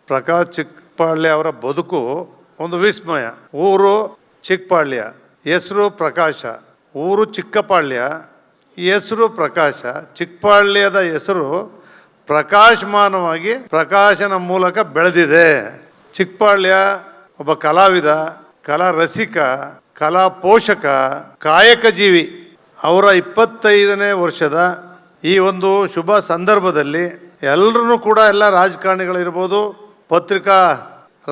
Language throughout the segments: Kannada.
ಪ್ರಕಾಶ್ ಚಿಕ್ಕಪಾಳ್ಯ ಅವರ ಬದುಕು ಒಂದು ವಿಸ್ಮಯ. ಊರು ಚಿಕ್ಕಪಾಳ್ಯ, ಹೆಸರು ಪ್ರಕಾಶ. ಊರು ಚಿಕ್ಕಪಾಳ್ಯ, ಹೆಸರು ಪ್ರಕಾಶ. ಚಿಕ್ಕಪಾಳ್ಯದ ಹೆಸರು ಪ್ರಕಾಶಮಾನವಾಗಿ ಪ್ರಕಾಶನ ಮೂಲಕ ಬೆಳೆದಿದೆ. ಚಿಕ್ಕಪಾಳ್ಯ ಒಬ್ಬ ಕಲಾವಿದ, ಕಲಾ ರಸಿಕ, ಕಲಾ ಪೋಷಕ, ಕಾಯಕ ಜೀವಿ. ಅವರ 25ನೇ ವರ್ಷದ ಈ ಒಂದು ಶುಭ ಸಂದರ್ಭದಲ್ಲಿ ಎಲ್ಲರೂ ಕೂಡ, ಎಲ್ಲ ರಾಜಕಾರಣಿಗಳಿರ್ಬೋದು, ಪತ್ರಿಕಾ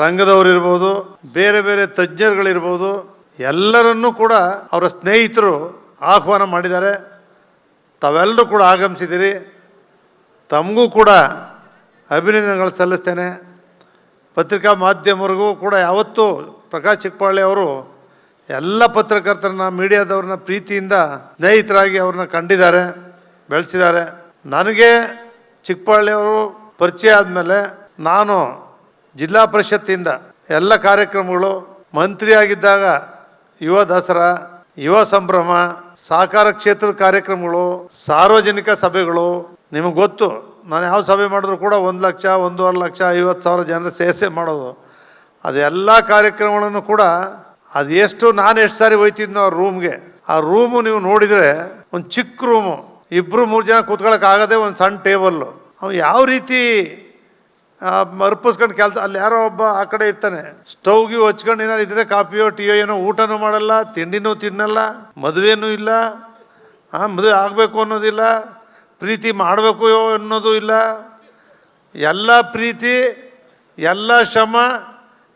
ರಂಗದವರಿರ್ಬೋದು, ಬೇರೆ ಬೇರೆ ತಜ್ಞರುಗಳಿರ್ಬೋದು, ಎಲ್ಲರನ್ನೂ ಕೂಡ ಅವರ ಸ್ನೇಹಿತರು ಆಹ್ವಾನ ಮಾಡಿದ್ದಾರೆ. ತಾವೆಲ್ಲರೂ ಕೂಡ ಆಗಮಿಸಿದ್ದೀರಿ. ತಮಗೂ ಕೂಡ ಅಭಿನಂದನೆಗಳು ಸಲ್ಲಿಸ್ತೇನೆ. ಪತ್ರಿಕಾ ಮಾಧ್ಯಮರಿಗೂ ಕೂಡ ಯಾವತ್ತೂ ಪ್ರಕಾಶ್ ಚಿಕ್ಕಪಾಳ್ಯ ಅವರು ಎಲ್ಲ ಪತ್ರಕರ್ತರನ್ನ, ಮೀಡಿಯಾದವ್ರನ್ನ ಪ್ರೀತಿಯಿಂದ ಸ್ನೇಹಿತರಾಗಿ ಅವ್ರನ್ನ ಕಂಡಿದ್ದಾರೆ, ಬೆಳೆಸಿದ್ದಾರೆ. ನನಗೆ ಚಿಕ್ಕಪಾಳ್ಯ ಅವರು ಪರಿಚಯ ಆದಮೇಲೆ ನಾನು ಜಿಲ್ಲಾ ಪರಿಷತ್ತಿಂದ ಎಲ್ಲ ಕಾರ್ಯಕ್ರಮಗಳು, ಮಂತ್ರಿಯಾಗಿದ್ದಾಗ ಯುವ ದಸರಾ, ಯುವ ಸಂಭ್ರಮ, ಸಹಕಾರ ಕ್ಷೇತ್ರದ ಕಾರ್ಯಕ್ರಮಗಳು, ಸಾರ್ವಜನಿಕ ಸಭೆಗಳು, ನಿಮಗೆ ಗೊತ್ತು, ನಾನು ಯಾವ ಸಭೆ ಮಾಡಿದ್ರು ಕೂಡ 1 ಲಕ್ಷ, 1.5 ಲಕ್ಷ, 50,000 ಜನರ ಸೇರಿಸೇ ಮಾಡೋದು. ಅದೆಲ್ಲ ಕಾರ್ಯಕ್ರಮಗಳನ್ನು ಕೂಡ ಅದೆಷ್ಟು ನಾನು ಎಷ್ಟು ಸಾರಿ ಹೋಯ್ತಿದ್ನೋ ಆ ರೂಮ್ಗೆ. ಆ ರೂಮು ನೀವು ನೋಡಿದರೆ ಒಂದು ಚಿಕ್ಕ ರೂಮು, 2-3 ಜನ ಕೂತ್ಕೊಳ್ಳೋಕೆ ಆಗದೆ, ಒಂದು ಸಣ್ಣ ಟೇಬಲ್ಲು. ಅವ್ನು ಯಾವ ರೀತಿ ಮರ್ಪಿಸ್ಕೊಂಡು ಕೆಲಸ, ಅಲ್ಲಿ ಯಾರೋ ಒಬ್ಬ ಆ ಕಡೆ ಇರ್ತಾನೆ, ಸ್ಟವ್ಗೆ ಹಚ್ಕೊಂಡು ಏನಾರು ಇದ್ರೆ ಕಾಫಿಯೋ ಟೀಯೋ ಏನೋ, ಊಟನೂ ಮಾಡಲ್ಲ, ತಿಂಡಿನೂ ತಿನ್ನಲ್ಲ, ಮದುವೆನೂ ಇಲ್ಲ, ಮದುವೆ ಆಗಬೇಕು ಅನ್ನೋದಿಲ್ಲ, ಪ್ರೀತಿ ಮಾಡಬೇಕು ಅನ್ನೋದು ಇಲ್ಲ. ಎಲ್ಲ ಪ್ರೀತಿ, ಎಲ್ಲ ಶ್ರಮ,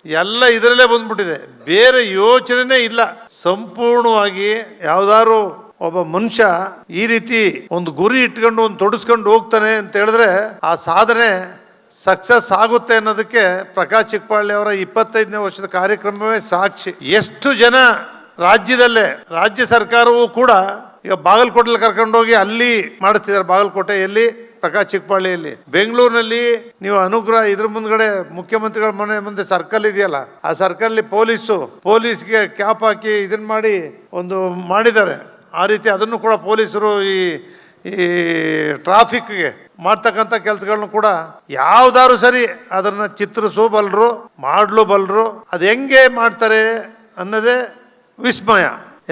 ಎಲ್ಲ ಇದರಲ್ಲೇ ಬಂದ್ಬಿಟ್ಟಿದೆ. ಬೇರೆ ಯೋಚನೆನೇ ಇಲ್ಲ. ಸಂಪೂರ್ಣವಾಗಿ ಯಾವುದಾದ್ರು ಒಬ್ಬ ಮನುಷ್ಯ ಈ ರೀತಿ ಒಂದು ಗುರಿ ಇಟ್ಕೊಂಡು ಒಂದು ತೊಡಸ್ಕೊಂಡು ಹೋಗ್ತಾನೆ ಅಂತ ಹೇಳಿದ್ರೆ ಆ ಸಾಧನೆ ಸಕ್ಸಸ್ ಆಗುತ್ತೆ ಅನ್ನೋದಕ್ಕೆ ಪ್ರಕಾಶ್ ಚಿಕ್ಕಪಾಳ್ಯ ಅವರ 25ನೇ ವರ್ಷದ ಕಾರ್ಯಕ್ರಮವೇ ಸಾಕ್ಷಿ. ಎಷ್ಟು ಜನ ರಾಜ್ಯದಲ್ಲೇ, ರಾಜ್ಯ ಸರ್ಕಾರವೂ ಕೂಡ ಈಗ ಬಾಗಲಕೋಟೆಯಲ್ಲಿ ಕರ್ಕೊಂಡೋಗಿ ಅಲ್ಲಿ ಮಾಡಿಸ್ತಿದ್ದಾರೆ. ಬಾಗಲಕೋಟೆಯಲ್ಲಿ, ಪ್ರಕಾಶ್ ಚಿಕ್ಕಪಾಳ್ಯಲ್ಲಿ, ಬೆಂಗಳೂರಿನಲ್ಲಿ ನೀವು ಅನುಗ್ರಹ ಇದ್ರ ಮುಂದ್ಗಡೆ ಮುಖ್ಯಮಂತ್ರಿಗಳ ಮನೆ ಮುಂದೆ ಸರ್ಕಲ್ ಇದೆಯಲ್ಲ, ಆ ಸರ್ಕಲ್ಲಿ ಪೊಲೀಸ್ಗೆ ಕ್ಯಾಪ್ ಹಾಕಿ ಇದನ್ನ ಮಾಡಿ ಒಂದು ಮಾಡಿದ್ದಾರೆ. ಆ ರೀತಿ ಅದನ್ನು ಕೂಡ ಪೊಲೀಸರು ಈ ಟ್ರಾಫಿಕ್ಗೆ ಮಾಡ್ತಕ್ಕಂಥ ಕೆಲಸಗಳನ್ನು ಕೂಡ ಯಾವ್ದಾದ್ರು ಸರಿ ಅದನ್ನು ಚಿತ್ರಿಸೋ ಬಲ್ಲರು, ಮಾಡಲು ಬಲ್ಲರು. ಅದು ಹೆಂಗೆ ಮಾಡ್ತಾರೆ ಅನ್ನೋದೇ ವಿಸ್ಮಯ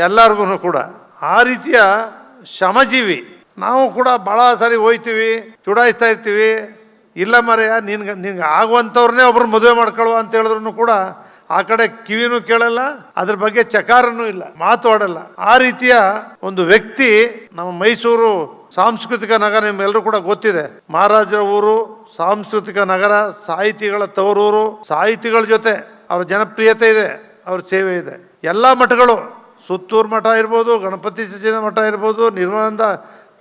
ಎಲ್ಲರಿಗೂ ಕೂಡ. ಆ ರೀತಿಯ ಶ್ರಮಜೀವಿ. ನಾವು ಕೂಡ ಭಾಳ ಸಾರಿ ಹೋಯ್ತೀವಿ, ಚುಡಾಯಿಸ್ತಾ ಇರ್ತೀವಿ, ಇಲ್ಲ ಮರೆಯ ನಿನ್ಗೆ ಆಗುವಂಥವ್ರನ್ನೇ ಒಬ್ರು ಮದುವೆ ಮಾಡ್ಕೊಳ್ಳುವ ಅಂತ ಹೇಳಿದ್ರು ಕೂಡ ಆ ಕಡೆ ಕಿವಿನೂ ಕೇಳಲ್ಲ, ಅದ್ರ ಬಗ್ಗೆ ಚಕಾರನೂ ಇಲ್ಲ, ಮಾತಾಡಲ್ಲ. ಆ ರೀತಿಯ ಒಂದು ವ್ಯಕ್ತಿ ನಮ್ಮ ಮೈಸೂರು ಸಾಂಸ್ಕೃತಿಕ ನಗರ, ನಿಮ್ಗೆಲ್ಲರೂ ಕೂಡ ಗೊತ್ತಿದೆ, ಮಹಾರಾಜರ ಊರು, ಸಾಂಸ್ಕೃತಿಕ ನಗರ, ಸಾಹಿತಿಗಳ ತವರೂರು. ಸಾಹಿತಿಗಳ ಜೊತೆ ಅವ್ರ ಜನಪ್ರಿಯತೆ ಇದೆ, ಅವ್ರ ಸೇವೆ ಇದೆ. ಎಲ್ಲ ಮಠಗಳು, ಸುತ್ತೂರು ಮಠ ಇರ್ಬೋದು, ಗಣಪತಿ ಸಚ್ಚಿದಾನಂದ ಮಠ ಇರ್ಬೋದು, ನಿರ್ಮಲಾನಂದ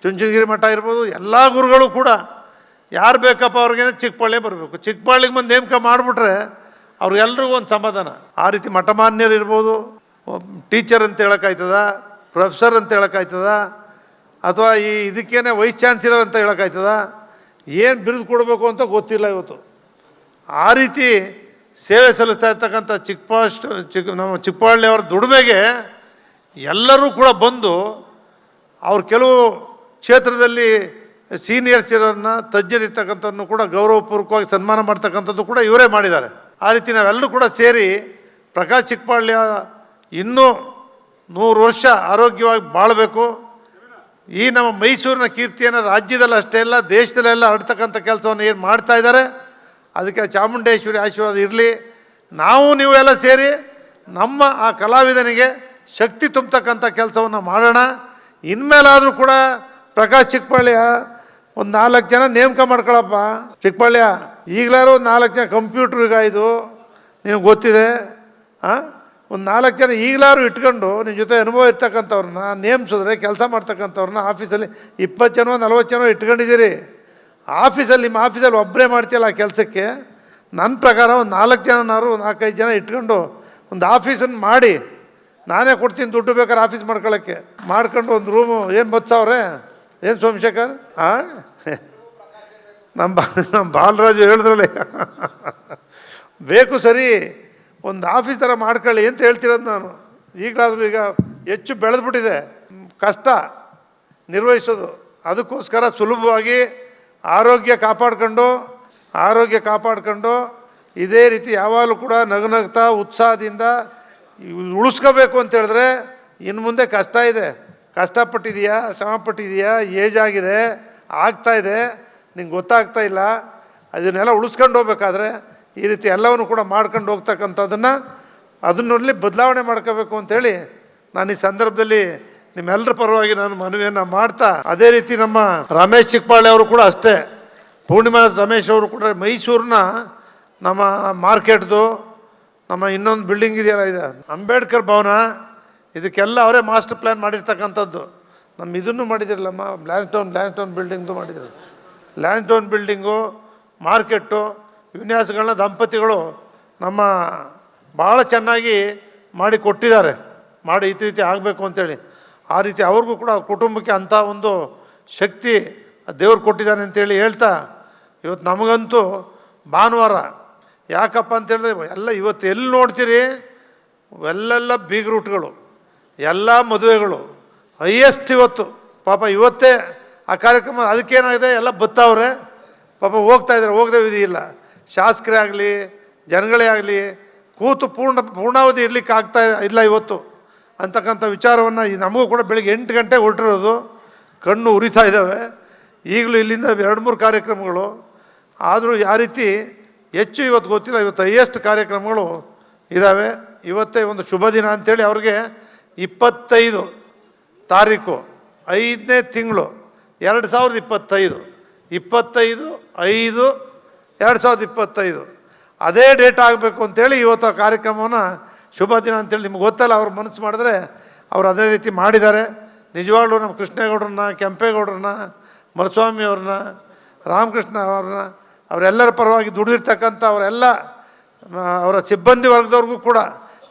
ಚುಂಚನಗಿರಿ ಮಠ ಇರ್ಬೋದು, ಎಲ್ಲ ಗುರುಗಳು ಕೂಡ ಯಾರು ಬೇಕಪ್ಪ ಅವ್ರಿಗೆ ಚಿಕ್ಕಪಾಳ್ಯ ಬರಬೇಕು. ಚಿಕ್ಕಪಾಳ್ಯಗೆ ಬಂದು ನೇಮಕ ಮಾಡಿಬಿಟ್ರೆ ಅವ್ರಿಗೆಲ್ರಿಗೂ ಒಂದು ಸಮಾಧಾನ. ಆ ರೀತಿ ಮಠಮಾನ್ಯರು ಇರ್ಬೋದು, ಟೀಚರ್ ಅಂತ ಹೇಳೋಕ್ಕಾಯ್ತದ, ಪ್ರೊಫೆಸರ್ ಅಂತ ಹೇಳೋಕ್ಕಾಯ್ತದ, ಅಥವಾ ಈ ಇದಕ್ಕೇನೆ ವೈಸ್ ಚಾನ್ಸಲರ್ ಅಂತ ಹೇಳೋಕ್ಕಾಯ್ತದ, ಏನು ಬಿರುದು ಕೊಡಬೇಕು ಅಂತ ಗೊತ್ತಿಲ್ಲ ಇವತ್ತು. ಆ ರೀತಿ ಸೇವೆ ಸಲ್ಲಿಸ್ತಾ ಇರ್ತಕ್ಕಂಥ ನಮ್ಮ ಚಿಕ್ಕಪಾಳ್ಯ ಅವರ ದುಡಿಮೆಗೆ ಎಲ್ಲರೂ ಕೂಡ ಬಂದು ಅವ್ರು ಕೆಲವು ಕ್ಷೇತ್ರದಲ್ಲಿ ಸೀನಿಯರ್ಸ್ ಇರೋರನ್ನ, ತಜ್ಞರಿರ್ತಕ್ಕಂಥವ್ರನ್ನು ಕೂಡ ಗೌರವಪೂರ್ವಕವಾಗಿ ಸನ್ಮಾನ ಮಾಡ್ತಕ್ಕಂಥದ್ದು ಕೂಡ ಇವರೇ ಮಾಡಿದ್ದಾರೆ. ಆ ರೀತಿ ನಾವೆಲ್ಲರೂ ಕೂಡ ಸೇರಿ ಪ್ರಕಾಶ್ ಚಿಕ್ಕಪಾಳ್ಯ ಇನ್ನೂ 100 ವರ್ಷ ಆರೋಗ್ಯವಾಗಿ ಬಾಳಬೇಕು. ಈ ನಮ್ಮ ಮೈಸೂರಿನ ಕೀರ್ತಿಯನ್ನು ರಾಜ್ಯದಲ್ಲಿ ಅಷ್ಟೇ ಅಲ್ಲ, ದೇಶದಲ್ಲೆಲ್ಲ ಹರಡ್ತಕ್ಕಂಥ ಕೆಲಸವನ್ನು ಏನು ಮಾಡ್ತಾ ಇದ್ದಾರೆ, ಅದಕ್ಕೆ ಚಾಮುಂಡೇಶ್ವರಿ ಆಶೀರ್ವಾದ ಇರಲಿ. ನಾವು ನೀವು ಎಲ್ಲ ಸೇರಿ ನಮ್ಮ ಆ ಕಲಾವಿದನಿಗೆ ಶಕ್ತಿ ತುಂಬತಕ್ಕಂಥ ಕೆಲಸವನ್ನು ಮಾಡೋಣ. ಇನ್ಮೇಲಾದರೂ ಕೂಡ ಪ್ರಕಾಶ್ ಚಿಕ್ಕಪಾಳ್ಯ ಒಂದು 4 ಜನ ನೇಮಕ ಮಾಡ್ಕೊಳಪ್ಪ. ಚಿಕ್ಕಪಾಳ್ಯ ಈಗಲಾರು ಒಂದು 4 ಜನ, ಕಂಪ್ಯೂಟ್ರ್ ಈಗ ಇದು ನಿನಗೆ ಗೊತ್ತಿದೆ, ಒಂದು 4 ಜನ ಈಗಲಾರು ಇಟ್ಕೊಂಡು ನಿಮ್ಮ ಜೊತೆ ಅನುಭವ ಇರ್ತಕ್ಕಂಥವ್ರನ್ನ ನೇಮಿಸಿದ್ರೆ, ಕೆಲಸ ಮಾಡ್ತಕ್ಕಂಥವ್ರನ್ನ ಆಫೀಸಲ್ಲಿ 20 ಜನ 40 ಜನ ಇಟ್ಕೊಂಡಿದ್ದೀರಿ. ಆಫೀಸಲ್ಲಿ, ನಿಮ್ಮ ಆಫೀಸಲ್ಲಿ ಒಬ್ಬರೇ ಮಾಡ್ತೀಯಲ್ಲ ಆ ಕೆಲಸಕ್ಕೆ. ನನ್ನ ಪ್ರಕಾರ ಒಂದು 4 ಜನನಾರು, 4-5 ಜನ ಇಟ್ಕೊಂಡು ಒಂದು ಆಫೀಸನ್ನು ಮಾಡಿ, ನಾನೇ ಕೊಡ್ತೀನಿ ದುಡ್ಡು ಬೇಕಾದ್ರೆ ಆಫೀಸ್ ಮಾಡ್ಕೊಳ್ಳೋಕ್ಕೆ, ಮಾಡ್ಕೊಂಡು ಒಂದು ರೂಮು. ಏನು 10,000? ಏನು ಸೋಮಶೇಖರ್? ನಮ್ಮ ಬಾಲರಾಜು ಹೇಳಿದ್ರಲ್ಲ, ಬೇಕು ಸರಿ ಒಂದು ಆಫೀಸ್ ಥರ ಮಾಡ್ಕೊಳ್ಳಿ ಅಂತ ಹೇಳ್ತಿರೋದು ನಾನು. ಈಗಲಾದರೂ ಈಗ ಹೆಚ್ಚು ಬೆಳೆದ್ಬಿಟ್ಟಿದೆ, ಕಷ್ಟ ನಿರ್ವಹಿಸೋದು. ಅದಕ್ಕೋಸ್ಕರ ಸುಲಭವಾಗಿ ಆರೋಗ್ಯ ಕಾಪಾಡ್ಕೊಂಡು ಇದೇ ರೀತಿ ಯಾವಾಗಲೂ ಕೂಡ ನಗುನಗ್ತಾ ಉತ್ಸಾಹದಿಂದ ಉಳಿಸ್ಕೋಬೇಕು ಅಂತ ಹೇಳಿದ್ರೆ ಇನ್ನು ಮುಂದೆ ಕಷ್ಟ ಇದೆ. ಕಷ್ಟಪಟ್ಟಿದೆಯಾ, ಶ್ರಮಪಟ್ಟಿದೆಯಾ, ಏಜ್ ಆಗಿದೆ, ಆಗ್ತಾಯಿದೆ, ನಿಂಗೆ ಗೊತ್ತಾಗ್ತಾ ಇಲ್ಲ. ಅದನ್ನೆಲ್ಲ ಉಳಿಸ್ಕೊಂಡು ಹೋಗ್ಬೇಕಾದ್ರೆ ಈ ರೀತಿ ಎಲ್ಲವನ್ನು ಕೂಡ ಮಾಡ್ಕೊಂಡು ಹೋಗ್ತಕ್ಕಂಥದ್ದನ್ನು ಅದನ್ನಲ್ಲಿ ಬದಲಾವಣೆ ಮಾಡ್ಕೋಬೇಕು ಅಂಥೇಳಿ ನಾನು ಈ ಸಂದರ್ಭದಲ್ಲಿ ನಿಮ್ಮೆಲ್ಲರ ಪರವಾಗಿ ನಾನು ಮನವಿಯನ್ನು ಮಾಡ್ತಾ, ಅದೇ ರೀತಿ ನಮ್ಮ ರಮೇಶ್ ಚಿಕ್ಕಪಾಳ್ಯ ಅವರು ಕೂಡ ಅಷ್ಟೇ, ಪೂರ್ಣಿಮಾ ರಮೇಶ್ ಅವರು ಕೂಡ ಮೈಸೂರಿನ ನಮ್ಮ ಮಾರ್ಕೆಟ್ದು ನಮ್ಮ ಇನ್ನೊಂದು ಬಿಲ್ಡಿಂಗ್ ಇದೆಯಲ್ಲ, ಇದೆ ಅಂಬೇಡ್ಕರ್ ಭವನ, ಇದಕ್ಕೆಲ್ಲ ಅವರೇ ಮಾಸ್ಟರ್ ಪ್ಲ್ಯಾನ್ ಮಾಡಿರ್ತಕ್ಕಂಥದ್ದು. ನಮ್ಮ ಇದನ್ನು ಮಾಡಿದಿರಲ್ಲಮ್ಮ, ಲ್ಯಾಂಡ್ಸ್ಟೋನ್ ಬಿಲ್ಡಿಂಗ್ದು ಮಾಡಿದ್ರು. ಲ್ಯಾಂಡ್ಸ್ಟೋನ್ ಬಿಲ್ಡಿಂಗು, ಮಾರ್ಕೆಟ್ಟು, ವಿನ್ಯಾಸಗಳನ್ನ ದಂಪತಿಗಳು ನಮ್ಮ ಭಾಳ ಚೆನ್ನಾಗಿ ಮಾಡಿ ಕೊಟ್ಟಿದ್ದಾರೆ. ಮಾಡಿ ಈ ರೀತಿ ಆಗಬೇಕು ಅಂತೇಳಿ ಆ ರೀತಿ ಅವ್ರಿಗೂ ಕೂಡ ಕುಟುಂಬಕ್ಕೆ ಅಂಥ ಒಂದು ಶಕ್ತಿ ದೇವ್ರು ಕೊಟ್ಟಿದ್ದಾನೆ ಅಂತೇಳಿ ಹೇಳ್ತಾ, ಇವತ್ತು ನಮಗಂತೂ ಭಾನುವಾರ ಯಾಕಪ್ಪ ಅಂತೇಳಿದ್ರೆ ಎಲ್ಲ ಇವತ್ತು ಎಲ್ಲಿ ನೋಡ್ತೀರಿ ಎಲ್ಲೆಲ್ಲ ಬೀಗ್ ರೂಟ್ಗಳು, ಎಲ್ಲ ಮದುವೆಗಳು ಹೈಯೆಸ್ಟ್ ಇವತ್ತು. ಪಾಪ ಇವತ್ತೇ ಆ ಕಾರ್ಯಕ್ರಮ ಅದಕ್ಕೇನಾಗಿದೆ, ಎಲ್ಲ ಬತ್ತವ್ರೆ ಪಾಪ ಹೋಗ್ತಾಯಿದ್ದಾರೆ, ಹೋಗದೆ ವಿಧಿ ಇಲ್ಲ. ಶಾಸಕರೇ ಆಗಲಿ ಜನಗಳೇ ಆಗಲಿ ಕೂತು ಪೂರ್ಣಾವಧಿ ಇರಲಿಕ್ಕೆ ಆಗ್ತಾ ಇಲ್ಲ ಇವತ್ತು ಅಂತಕ್ಕಂಥ ವಿಚಾರವನ್ನು ನಮಗೂ ಕೂಡ ಬೆಳಗ್ಗೆ 8 ಗಂಟೆಗೆ ಹೊರಟಿರೋದು, ಕಣ್ಣು ಉರಿತಾ ಇದ್ದಾವೆ. ಈಗಲೂ ಇಲ್ಲಿಂದ 2-3 ಕಾರ್ಯಕ್ರಮಗಳು ಆದರೂ ಯಾವ ರೀತಿ ಹೆಚ್ಚು ಇವತ್ತು ಗೊತ್ತಿಲ್ಲ. ಇವತ್ತು ಹೈಯೆಸ್ಟ್ ಕಾರ್ಯಕ್ರಮಗಳು ಇದ್ದಾವೆ. ಇವತ್ತೇ ಒಂದು ಶುಭ ದಿನ ಅಂಥೇಳಿ ಅವ್ರಿಗೆ 25 ತಾರೀಕು 5ನೇ ತಿಂಗಳು 2025 25/5/2025 ಅದೇ ಡೇಟ್ ಆಗಬೇಕು ಅಂಥೇಳಿ ಇವತ್ತು ಆ ಕಾರ್ಯಕ್ರಮವನ್ನು ಶುಭ ದಿನ ಅಂತೇಳಿ ನಿಮ್ಗೆ ಗೊತ್ತಲ್ಲ. ಅವ್ರು ಮನಸ್ಸು ಮಾಡಿದ್ರೆ ಅವ್ರು ಅದೇ ರೀತಿ ಮಾಡಿದ್ದಾರೆ. ನಿಜವಾಗ್ಲೂ ನಮ್ಮ ಕೃಷ್ಣೇಗೌಡರನ್ನ, ಕೆಂಪೇಗೌಡರನ್ನ, ಮರುಸ್ವಾಮಿ ಅವ್ರನ್ನ, ರಾಮಕೃಷ್ಣ ಅವ್ರನ್ನ, ಅವರೆಲ್ಲರ ಪರವಾಗಿ ದುಡಿದಿರ್ತಕ್ಕಂಥ ಅವರ ಸಿಬ್ಬಂದಿ ವರ್ಗದವ್ರಿಗೂ ಕೂಡ,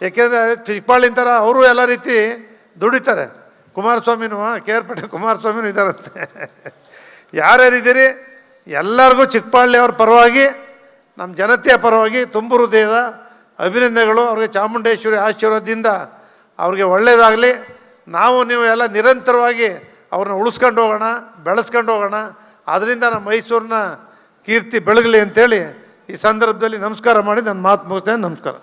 ಏಕೆಂದರೆ ಚಿಕ್ಕಪಾಳಿನ ಥರ ಅವರು ಎಲ್ಲ ರೀತಿ ದುಡಿತಾರೆ. ಕುಮಾರಸ್ವಾಮಿನೂ ಕೇರ್ಪೇಟೆ ಕುಮಾರಸ್ವಾಮಿನೂ ಇದ್ದಾರಂತೆ. ಯಾರ್ಯಾರಿದ್ದೀರಿ ಎಲ್ಲರಿಗೂ ಚಿಕ್ಕಪಾಳ್ಳಿ ಅವ್ರ ಪರವಾಗಿ, ನಮ್ಮ ಜನತೆಯ ಪರವಾಗಿ ತುಂಬ ಹೃದಯದ ಅಭಿನಂದನೆಗಳು. ಅವ್ರಿಗೆ ಚಾಮುಂಡೇಶ್ವರಿ ಆಶೀರ್ವಾದದಿಂದ ಅವ್ರಿಗೆ ಒಳ್ಳೆಯದಾಗಲಿ. ನೀವು ಎಲ್ಲ ನಿರಂತರವಾಗಿ ಅವ್ರನ್ನ ಉಳಿಸ್ಕೊಂಡು ಹೋಗೋಣ, ಬೆಳೆಸ್ಕೊಂಡು ಹೋಗೋಣ. ಅದರಿಂದ ನಮ್ಮ ಮೈಸೂರಿನ ಕೀರ್ತಿ ಬೆಳಗಲಿ ಅಂತೇಳಿ ಈ ಸಂದರ್ಭದಲ್ಲಿ ನಮಸ್ಕಾರ ಮಾಡಿ ನನ್ನ ಮಾತು ಮುಗಿಸ್ತೇನೆ. ನಮಸ್ಕಾರ.